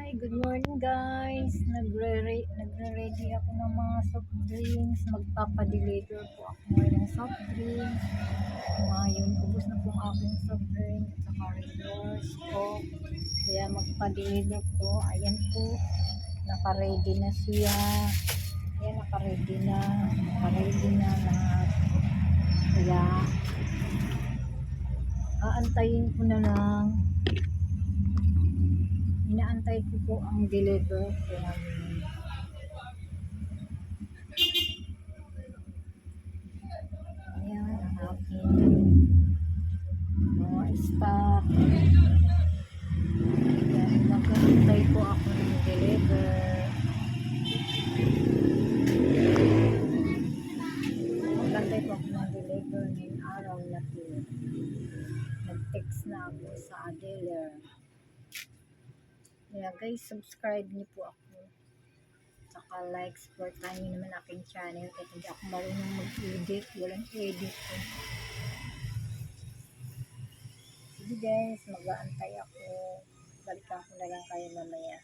Good morning guys. Nagre-ready ako ng mga soft drinks. Magpapadeliver po ako ngayon ng soft drinks. Ngayon, ubos na po ang aking soft drink at saka rewards ko. Kaya magpa-deliver po. Ayan po. Naka-ready na siya. Ayan, naka-ready na. Naka-ready na lahat. Kaya, aantayin ko na lang. Inaantay ko po ang deliver ko. Ayan, ang aking mga stock. Ayan, mag-antay po ako ng deliver. Mag-antay po ako ng deliver ngayong araw na po. Nag-text na ako sa dealer. Kaya guys, subscribe niyo po ako. Saka like, supportan niyo naman aking channel. Kasi hindi ako marunong mag-edit. Walang edit ko. Sige guys, mag-aantay ako. Balikan ko na lang kayo mamaya.